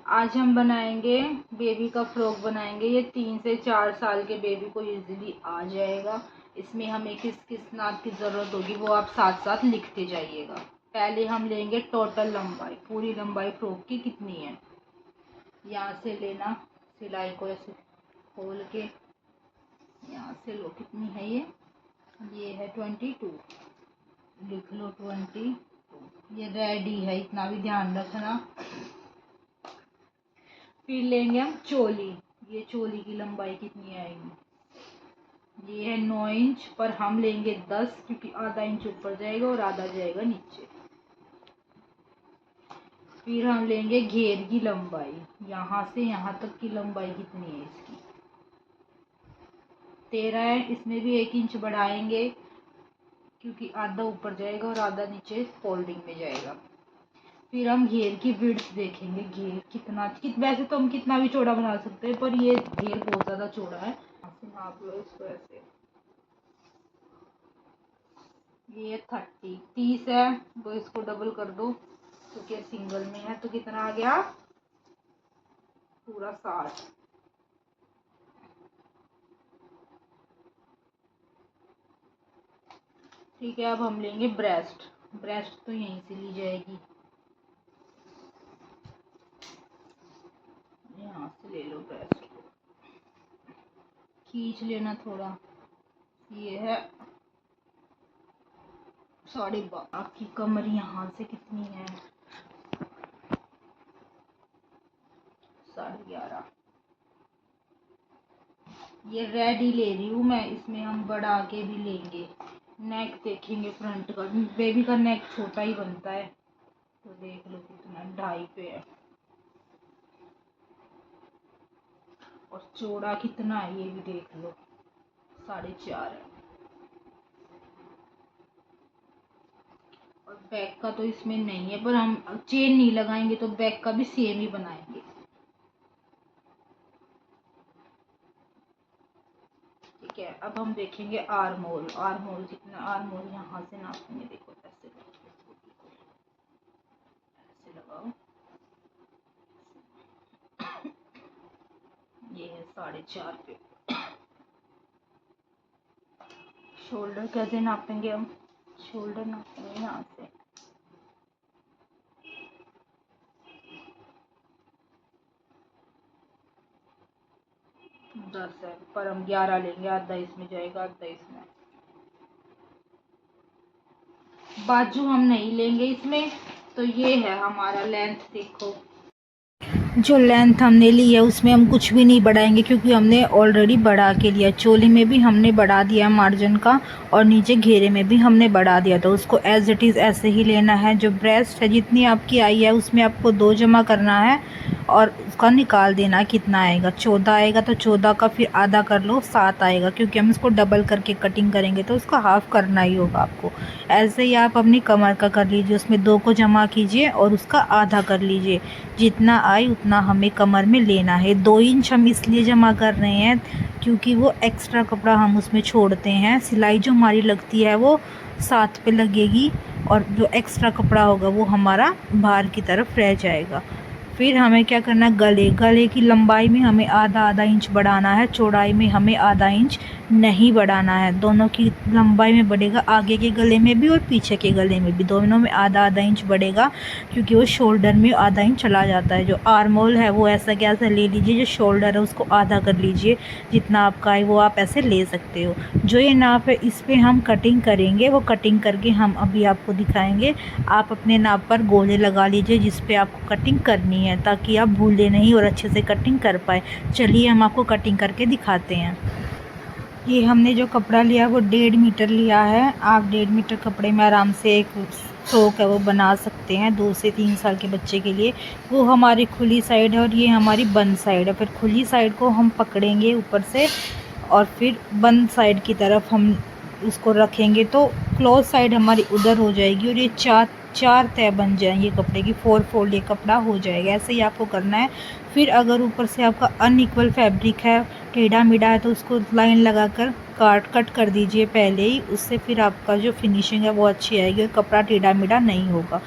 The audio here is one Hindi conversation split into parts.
आज हम बनाएंगे बेबी का फ्रॉक बनाएंगे। ये 3 से 4 साल के बेबी को इजीली आ जाएगा। इसमें हमें किस किस नाप की ज़रूरत होगी वो आप साथ साथ लिखते जाइएगा। पहले हम लेंगे टोटल लंबाई, पूरी लंबाई फ्रॉक की कितनी है। यहाँ से लेना, सिलाई को ऐसे खोल के यहाँ से लो, कितनी है ये है 22, लिख लो 22। ये रेडी है, इतना भी ध्यान रखना। फिर लेंगे हम चोली। ये चोली की लंबाई कितनी आएगी, ये है 9 इंच, पर हम लेंगे 10 क्योंकि आधा इंच ऊपर जाएगा और आधा जाएगा नीचे। फिर हम लेंगे घेर की लंबाई, यहाँ से यहाँ तक की लंबाई कितनी है इसकी, 13 है। इसमें भी 1 इंच बढ़ाएंगे क्योंकि आधा ऊपर जाएगा और आधा नीचे फोल्डिंग में जाएगा। फिर हम घेर की विड्थ देखेंगे, घेर वैसे तो हम कितना भी चौड़ा बना सकते हैं, पर ये घेर बहुत ज़्यादा चौड़ा है। नाप लो इसको ऐसे, ये 30 है, तो इसको डबल कर दो क्योंकि तो सिंगल में है। तो कितना आ गया, पूरा 60। ठीक है, अब हम लेंगे ब्रेस्ट। ब्रेस्ट तो यहीं से ली जाएगी, यहाँ से ले लो ब्रेस्ट को, खींच लेना थोड़ा। ये है 12.5। आपकी कमर यहाँ से कितनी है, 11.5। ये रेडी ले रही हूँ मैं, इसमें हम बढ़ा के भी लेंगे। नेक देखेंगे फ्रंट का, बेबी का नेक छोटा ही बनता है, तो देख लो कितना 2.5 पे है। और चौड़ा कितना है ये भी देख लो, 4.5 है। और बैक का तो इसमें नहीं है, पर हम चेन नहीं लगाएंगे तो बैक का भी सेम ही बनाएंगे। ठीक है, अब हम देखेंगे आर्म होल। आर्म होल कितना, आर्म होल यहाँ से नापेंगे, देखो ऐसे लगाओ, ये है 4.5 पे। शोल्डर कैसे नापेंगे हम, शोल्डर नापेंगे यहाँ से, दस है, पर हम 11 लेंगे, आधा इसमें जाएगा आधा इसमें। बाजू हम नहीं लेंगे इसमें। तो ये है हमारा लेंथ, देखो जो लेंथ हमने ली है उसमें हम कुछ भी नहीं बढ़ाएंगे क्योंकि हमने ऑलरेडी बढ़ा के लिया। चोली में भी हमने बढ़ा दिया मार्जिन का, और नीचे घेरे में भी हमने बढ़ा दिया, तो उसको एज इट इज़ ऐसे ही लेना है। जो ब्रेस्ट है जितनी आपकी आई है उसमें आपको 2 जमा करना है और उसका निकाल देना कितना आएगा। 14 आएगा तो 14 का फिर आधा कर लो, 7 आएगा, क्योंकि हम इसको डबल करके कटिंग करेंगे तो उसका हाफ करना ही होगा आपको। ऐसे ही आप अपनी कमर का कर लीजिए, उसमें 2 को जमा कीजिए और उसका आधा कर लीजिए। जितना आए उतना हमें कमर में लेना है। 2 इंच हम इसलिए जमा कर रहे हैं क्योंकि वो एक्स्ट्रा कपड़ा हम उसमें छोड़ते हैं। सिलाई जो हमारी लगती है वो 7 पे लगेगी और जो एक्स्ट्रा कपड़ा होगा वो हमारा बाहर की तरफ रह जाएगा। फिर हमें क्या करना है, गले की लंबाई में हमें आधा इंच बढ़ाना है, चौड़ाई में हमें आधा इंच नहीं बढ़ाना है। दोनों की लंबाई में बढ़ेगा, आगे के गले में भी और पीछे के गले में भी, दोनों में आधा इंच बढ़ेगा क्योंकि वो शोल्डर में आधा इंच चला जाता है। जो आर्म होल है वो ऐसा क्या ऐसा ले लीजिए, जो शोल्डर है उसको आधा कर लीजिए, जितना आपका है वो आप ऐसे ले सकते हो। जो ये नाप है इस पर हम कटिंग करेंगे, वो कटिंग करके हम अभी आपको दिखाएंगे। आप अपने नाप पर गोले लगा लीजिए जिस पे आपको कटिंग करनी है, ताकि आप भूले नहीं और अच्छे से कटिंग कर पाए। चलिए हम आपको कटिंग करके दिखाते हैं। ये हमने जो कपड़ा लिया वो 1.5 मीटर लिया है। आप 1.5 मीटर कपड़े में आराम से एक फ्रॉक है वो बना सकते हैं 2 से 3 साल के बच्चे के लिए। वो हमारी खुली साइड है और ये हमारी बंद साइड है। फिर खुली साइड को हम पकड़ेंगे ऊपर से और फिर बंद साइड की तरफ हम उसको रखेंगे तो क्लोज साइड हमारी उधर हो जाएगी और ये चार तय बन जाएंगे कपड़े की, 4 फोल्ड ये कपड़ा हो जाएगा। ऐसे ही आपको करना है। फिर अगर ऊपर से आपका अनइक्वल फैब्रिक है, टेढ़ा मेढ़ा है, तो उसको लाइन लगाकर कट कर दीजिए पहले ही, उससे फिर आपका जो फिनिशिंग है वो अच्छी आएगी और कपड़ा टेढ़ा मेढ़ा नहीं होगा।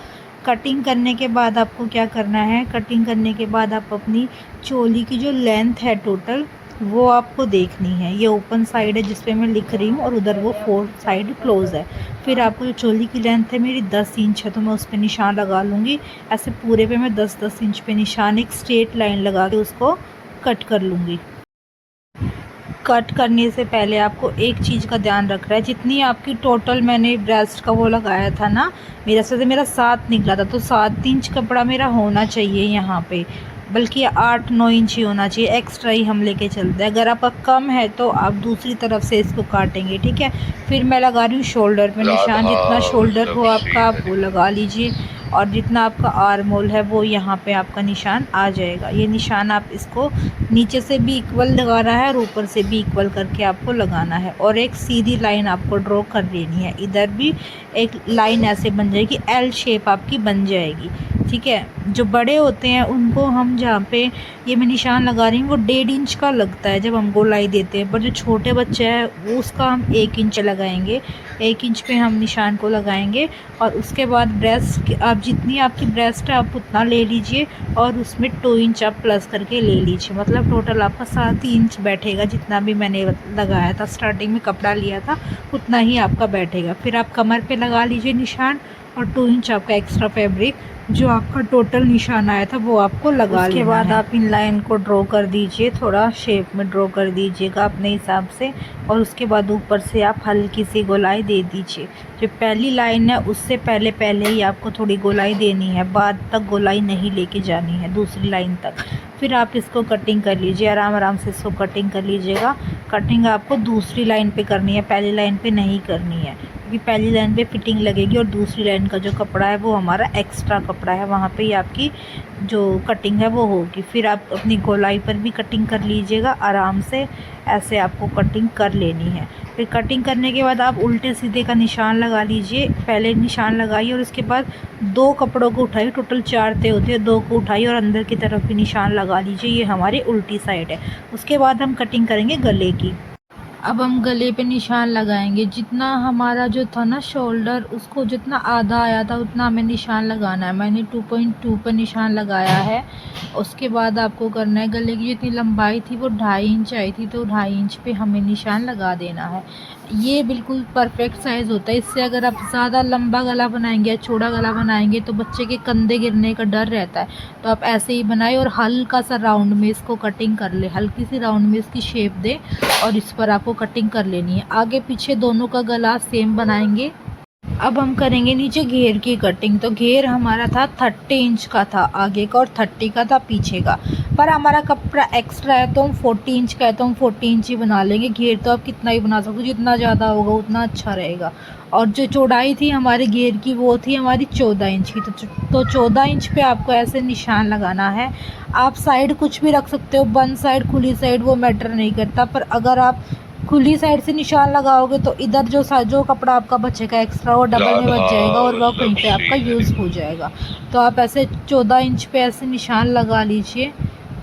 कटिंग करने के बाद आपको क्या करना है, कटिंग करने के बाद आप अपनी चोली की जो लेंथ है टोटल वो आपको देखनी है। ये ओपन साइड है जिस पे मैं लिख रही हूँ और उधर वो 4 साइड क्लोज़ है। फिर आपको जो चोली की लेंथ है मेरी 10 इंच है तो मैं उस पर निशान लगा लूँगी। ऐसे पूरे पे मैं 10-10 इंच पे निशान एक स्ट्रेट लाइन लगा के उसको कट कर लूँगी। कट करने से पहले आपको एक चीज़ का ध्यान रखना है, जितनी आपकी टोटल मैंने ब्रेस्ट का वो लगाया था ना, मेरा 7 निकला था, तो 7 इंच कपड़ा मेरा होना चाहिए यहाँ पे, बल्कि 8-9 इंच ही होना चाहिए, एक्स्ट्रा ही हम लेके चलते हैं। अगर आपका कम है तो आप दूसरी तरफ से इसको काटेंगे, ठीक है। फिर मैं लगा रही हूँ शोल्डर पे निशान, जितना शोल्डर हो आपका आप वो लगा लीजिए, और जितना आपका आर्म होल है वो यहाँ पे आपका निशान आ जाएगा। ये निशान आप इसको नीचे से भी इक्वल लगाना है और ऊपर से भी इक्वल करके आपको लगाना है, और एक सीधी लाइन आपको ड्रॉ कर लेनी है। इधर भी एक लाइन ऐसे बन जाएगी, एल शेप आपकी बन जाएगी, ठीक है। जो बड़े होते हैं उनको हम जहाँ पे ये मैं निशान लगा रही हूँ वो 1.5 इंच का लगता है जब हम गोलाई देते हैं, पर जो छोटे बच्चे हैं वो उसका हम 1 इंच लगाएंगे। 1 इंच पे हम निशान को लगाएंगे, और उसके बाद ब्रेस्ट आप जितनी आपकी ब्रेस्ट है आप उतना ले लीजिए, और उसमें 2 इंच आप प्लस करके ले लीजिए। मतलब टोटल आपका 7 इंच बैठेगा, जितना भी मैंने लगाया था स्टार्टिंग में कपड़ा लिया था उतना ही आपका बैठेगा। फिर आप कमर पे लगा लीजिए निशान, और 2 इंच आपका एक्स्ट्रा फैब्रिक जो आपका टोटल निशान आया था वो आपको लगा लेना है। उसके बाद आप इन लाइन को ड्रॉ कर दीजिए, थोड़ा शेप में ड्रॉ कर दीजिएगा अपने हिसाब से, और उसके बाद ऊपर से आप हल्की सी गोलाई दे दीजिए। जो पहली लाइन है उससे पहले पहले ही आपको थोड़ी गोलाई देनी है, बाद तक गोलाई नहीं लेके जानी है दूसरी लाइन तक। फिर आप इसको कटिंग कर लीजिए, आराम आराम से इसको कटिंग कर लीजिएगा। कटिंग आपको दूसरी लाइन पे करनी है, पहली लाइन पे नहीं करनी है, क्योंकि पहली लाइन पे फिटिंग लगेगी और दूसरी लाइन का जो कपड़ा है वो हमारा एक्स्ट्रा कपड़ा है, वहाँ पे ही आपकी जो कटिंग है वो होगी। फिर आप अपनी गोलाई पर भी कटिंग कर लीजिएगा आराम से, ऐसे आपको कटिंग कर लेनी है। फिर कटिंग करने के बाद आप उल्टे सीधे का निशान लगा लीजिए, पहले निशान लगाइए और उसके बाद 2 कपड़ों को उठाइए, टोटल 4 तय होते हैं, 2 को उठाइए और अंदर की तरफ भी निशान लगा लीजिए। ये हमारी उल्टी साइड है। उसके बाद हम कटिंग करेंगे गले की। अब हम गले पे निशान लगाएंगे, जितना हमारा जो था ना शोल्डर उसको जितना आधा आया था उतना हमें निशान लगाना है। मैंने 2.2 पर निशान लगाया है। उसके बाद आपको करना है, गले की जितनी लंबाई थी वो 2.5 इंच आई थी, तो 2.5 इंच पे हमें निशान लगा देना है। ये बिल्कुल परफेक्ट साइज़ होता है। इससे अगर आप ज़्यादा लंबा गला बनाएंगे या छोटा गला बनाएंगे तो बच्चे के कंधे गिरने का डर रहता है, तो आप ऐसे ही बनाएं और हल्का सा राउंड में इसको कटिंग कर ले, हल्की सी राउंड में इसकी शेप दे और इस पर आपको कटिंग कर लेनी है। आगे पीछे दोनों का गला सेम बनाएंगे। अब हम करेंगे नीचे घेर की कटिंग। तो घेर हमारा था 30 इंच का था आगे का और 30 का था पीछे का, पर हमारा कपड़ा एक्स्ट्रा है तो हम 40 इंच का है तो हम 40 इंच ही बना लेंगे। घेर तो आप कितना ही बना सकते हो, जितना ज़्यादा होगा उतना अच्छा रहेगा। और जो चौड़ाई थी हमारे घेर की वो थी हमारी 14 इंच की, तो 14 इंच पे आपको ऐसे निशान लगाना है। आप साइड कुछ भी रख सकते हो, बंद साइड खुली साइड वो मैटर नहीं करता, पर अगर आप खुली साइड से निशान लगाओगे तो इधर जो कपड़ा आपका बचेगा एक्स्ट्रा वो डबल में बच जाएगा और वह कहीं पे आपका यूज़ हो जाएगा। तो आप ऐसे 14 इंच पे ऐसे निशान लगा लीजिए।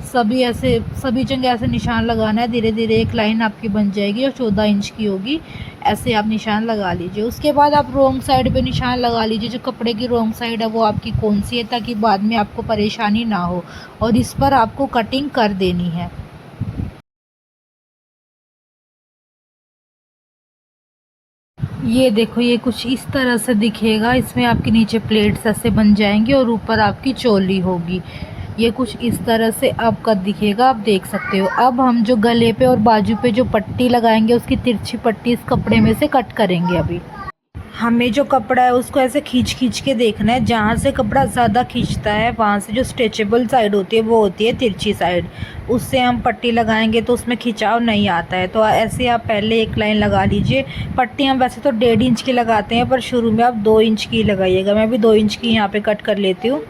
सभी जगह ऐसे निशान लगाना है, धीरे धीरे एक लाइन आपकी बन जाएगी और 14 इंच की होगी। ऐसे आप निशान लगा लीजिए। उसके बाद आप रोंग साइड पे निशान लगा लीजिए, जो कपड़े की रोंग साइड है वो आपकी कौन सी है, ताकि बाद में आपको परेशानी ना हो, और इस पर आपको कटिंग कर देनी है। ये देखो, ये कुछ इस तरह से दिखेगा। इसमें आपके नीचे प्लेट्स ऐसे बन जाएंगे और ऊपर आपकी चोली होगी। ये कुछ इस तरह से आपका दिखेगा, आप देख सकते हो। अब हम जो गले पे और बाजू पे जो पट्टी लगाएंगे उसकी तिरछी पट्टी इस कपड़े में से कट करेंगे। अभी हमें जो कपड़ा है उसको ऐसे खींच खींच के देखना है, जहाँ से कपड़ा ज़्यादा खींचता है वहाँ से जो स्ट्रेचेबल साइड होती है वो होती है तिरछी साइड, उससे हम पट्टी लगाएंगे तो उसमें खिंचाव नहीं आता है। तो ऐसे आप पहले एक लाइन लगा लीजिए। पट्टी हम वैसे तो 1.5 इंच की लगाते हैं, पर शुरू में आप 2 इंच की लगाइएगा। मैं भी 2 इंच की यहाँ पे कट कर लेती हूँ।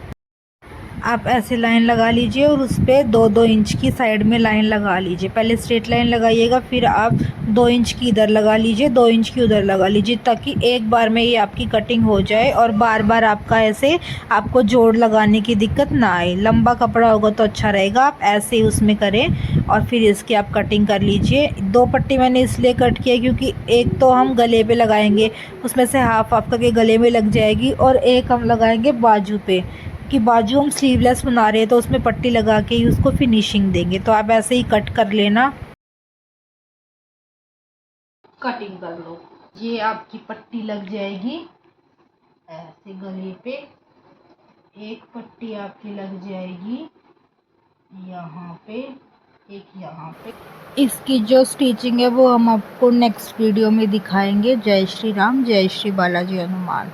आप ऐसे लाइन लगा लीजिए और उस पर 2-2 इंच की साइड में लाइन लगा लीजिए। पहले स्ट्रेट लाइन लगाइएगा, फिर आप 2 इंच की इधर लगा लीजिए, 2 इंच की उधर लगा लीजिए, ताकि एक बार में ये आपकी कटिंग हो जाए और बार बार आपका ऐसे आपको जोड़ लगाने की दिक्कत ना आए। लंबा कपड़ा होगा तो अच्छा रहेगा, आप ऐसे ही उसमें करें और फिर इसकी आप कटिंग कर लीजिए। 2 पट्टी मैंने इसलिए कट किया क्योंकि एक तो हम गले पे लगाएंगे, उसमें से हाफ आपका के गले में लग जाएगी, और एक हम लगाएंगे बाजू पे, कि बाजू हम स्लीवलेस बना रहे हैं तो उसमें पट्टी लगा के ही उसको फिनिशिंग देंगे। तो आप ऐसे ही कट कर लेना, कटिंग कर लो। ये आपकी पट्टी लग जाएगी ऐसे गले पे, एक पट्टी आपकी लग जाएगी यहाँ पे, एक यहाँ पे। इसकी जो स्टिचिंग है वो हम आपको नेक्स्ट वीडियो में दिखाएंगे। जय श्री राम, जय श्री बालाजी हनुमान।